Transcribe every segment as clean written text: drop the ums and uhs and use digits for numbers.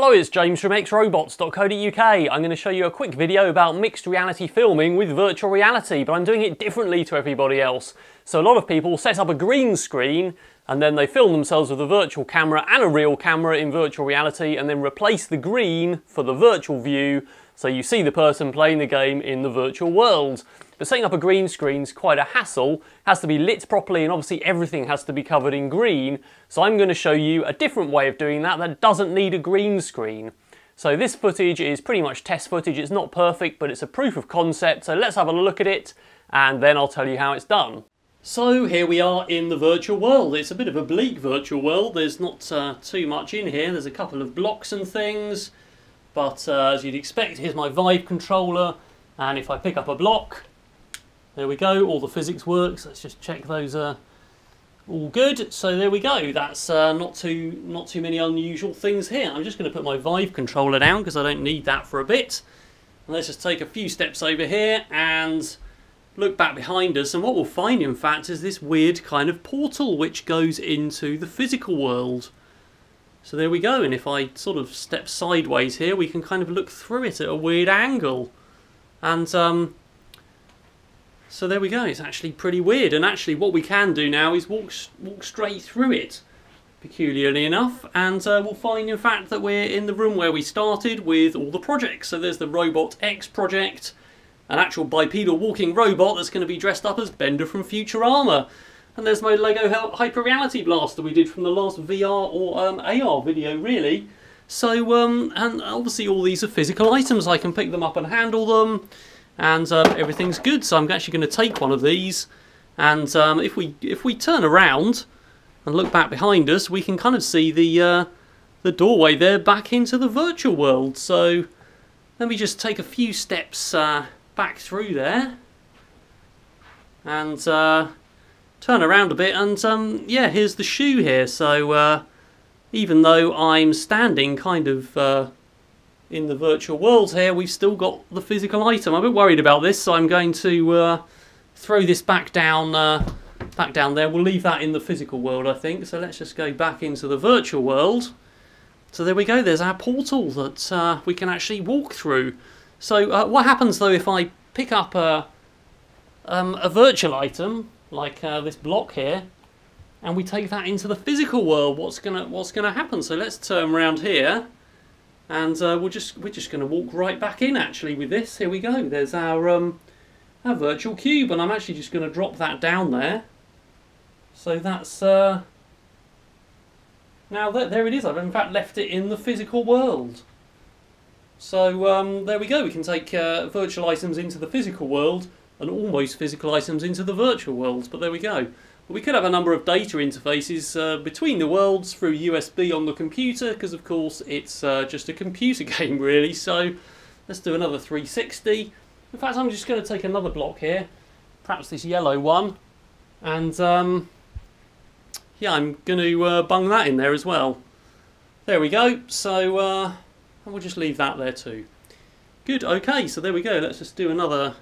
Hello, it's James from XRobots.co.uk. I'm going to show you a quick video about mixed reality filming with virtual reality, but I'm doing it differently to everybody else. So a lot of people set up a green screen and then they film themselves with a virtual camera and a real camera in virtual reality and then replace the green for the virtual view so you see the person playing the game in the virtual world. But setting up a green screen is quite a hassle. It has to be lit properly and obviously everything has to be covered in green. So I'm going to show you a different way of doing that doesn't need a green screen. So this footage is pretty much test footage. It's not perfect, but it's a proof of concept. So let's have a look at it and then I'll tell you how it's done. So here we are in the virtual world. It's a bit of a bleak virtual world. There's not too much in here. There's a couple of blocks and things. But as you'd expect, here's my Vive controller. And if I pick up a block, there we go, all the physics works. Let's just check those are all good. So there we go. That's not too many unusual things here. I'm just going to put my Vive controller down because I don't need that for a bit. And let's just take a few steps over here and look back behind us. And what we'll find, in fact, is this weird kind of portal which goes into the physical world. So there we go. And if I sort of step sideways here, we can kind of look through it at a weird angle. And so there we go, it's actually pretty weird, and actually what we can do now is walk straight through it, peculiarly enough, and we'll find in fact that we're in the room where we started with all the projects. So there's the Robot X project, an actual bipedal walking robot that's going to be dressed up as Bender from Futurama. And there's my Lego Hyper Reality Blaster we did from the last VR or AR video really. So, and obviously all these are physical items, I can pick them up and handle them. And everything's good, so I'm actually going to take one of these, and if we turn around and look back behind us, we can kind of see the doorway there back into the virtual world. So let me just take a few steps back through there and turn around a bit, and yeah, here's the shoe here. So even though I'm standing kind of in the virtual world here, we've still got the physical item. I'm a bit worried about this, so I'm going to throw this back down there. We'll leave that in the physical world, I think. So let's just go back into the virtual world. So there we go, there's our portal that we can actually walk through. So what happens though if I pick up a virtual item, like this block here, and we take that into the physical world? What's gonna happen? So let's turn around here. And we're just going to walk right back in actually with this. Here we go. There's our virtual cube, and I'm actually just going to drop that down there. So that's now there it is. I've in fact left it in the physical world. So there we go. We can take virtual items into the physical world and almost physical items into the virtual world. But there we go. We could have a number of data interfaces between the worlds through USB on the computer, because of course it's just a computer game really. So let's do another 360. In fact, I'm just going to take another block here, perhaps this yellow one, and yeah, I'm going to bung that in there as well. There we go. So we'll just leave that there too. Good. Okay, so there we go. Let's just do another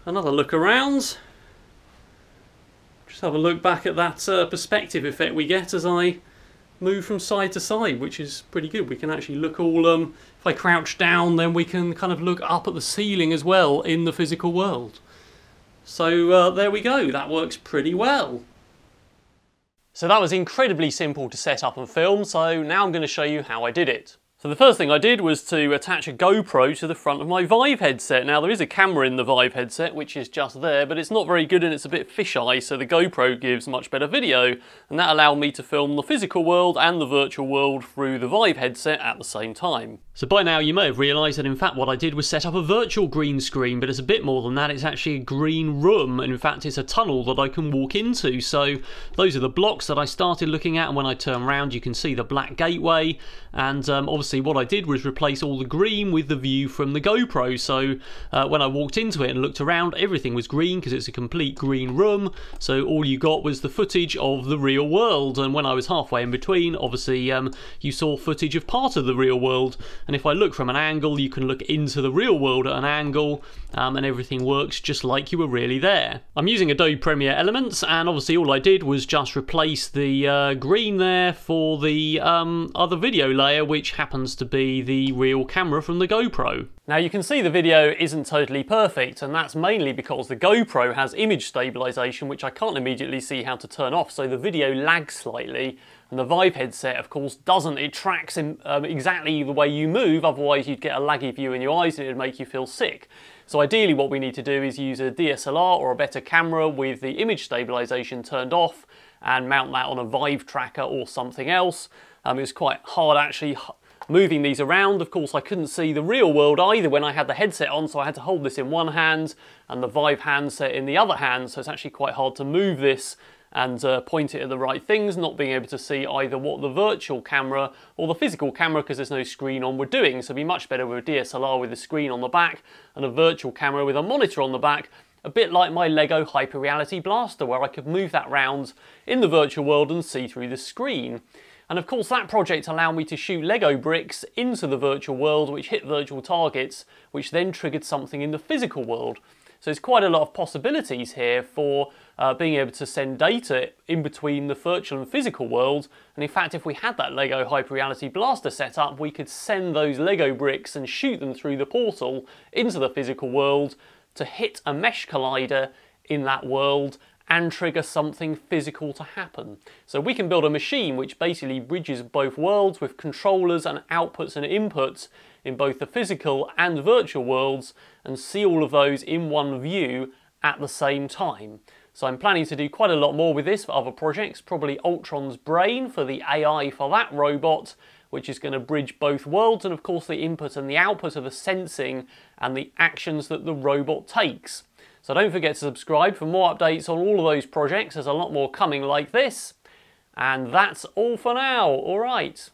look around. Just have a look back at that perspective effect we get as I move from side to side, which is pretty good. We can actually look all, if I crouch down, then we can kind of look up at the ceiling as well in the physical world. So there we go, that works pretty well. So that was incredibly simple to set up and film, so now I'm going to show you how I did it. So the first thing I did was to attach a GoPro to the front of my Vive headset. Now there is a camera in the Vive headset which is just there, but it's not very good and it's a bit fisheye, so the GoPro gives much better video, and that allowed me to film the physical world and the virtual world through the Vive headset at the same time. So by now you may have realised that in fact what I did was set up a virtual green screen, but it's a bit more than that. It's actually a green room, and in fact it's a tunnel that I can walk into. So those are the blocks that I started looking at, and when I turn around you can see the black gateway, and obviously obviously what I did was replace all the green with the view from the GoPro. So when I walked into it and looked around, everything was green because it's a complete green room. So all you got was the footage of the real world. And when I was halfway in between, obviously you saw footage of part of the real world. And if I look from an angle, you can look into the real world at an angle, and everything works just like you were really there. I'm using Adobe Premiere Elements, and obviously all I did was just replace the green there for the other video layer, which happens to be the real camera from the GoPro. Now you can see the video isn't totally perfect, and that's mainly because the GoPro has image stabilization, which I can't immediately see how to turn off, so the video lags slightly. And the Vive headset, of course, doesn't. It tracks in, exactly the way you move, otherwise you'd get a laggy view in your eyes and it would make you feel sick. So ideally what we need to do is use a DSLR or a better camera with the image stabilization turned off and mount that on a Vive tracker or something else. It was quite hard actually moving these around. Of course I couldn't see the real world either when I had the headset on, so I had to hold this in one hand and the Vive handset in the other hand, so it's actually quite hard to move this and point it at the right things, not being able to see either what the virtual camera or the physical camera, because there's no screen on, we're doing. So it'd be much better with a DSLR with a screen on the back and a virtual camera with a monitor on the back, a bit like my Lego Hyper Reality Blaster, where I could move that round in the virtual world and see through the screen. And of course that project allowed me to shoot Lego bricks into the virtual world, which hit virtual targets, which then triggered something in the physical world. So there's quite a lot of possibilities here for being able to send data in between the virtual and physical world. And in fact, if we had that Lego Hyper Reality Blaster set up, we could send those Lego bricks and shoot them through the portal into the physical world to hit a mesh collider in that world and trigger something physical to happen. So we can build a machine which basically bridges both worlds with controllers and outputs and inputs in both the physical and virtual worlds, and see all of those in one view at the same time. So I'm planning to do quite a lot more with this for other projects, probably Ultron's brain for the AI for that robot, which is going to bridge both worlds, and of course the input and the output of the sensing and the actions that the robot takes. So don't forget to subscribe for more updates on all of those projects. There's a lot more coming like this. And that's all for now. All right.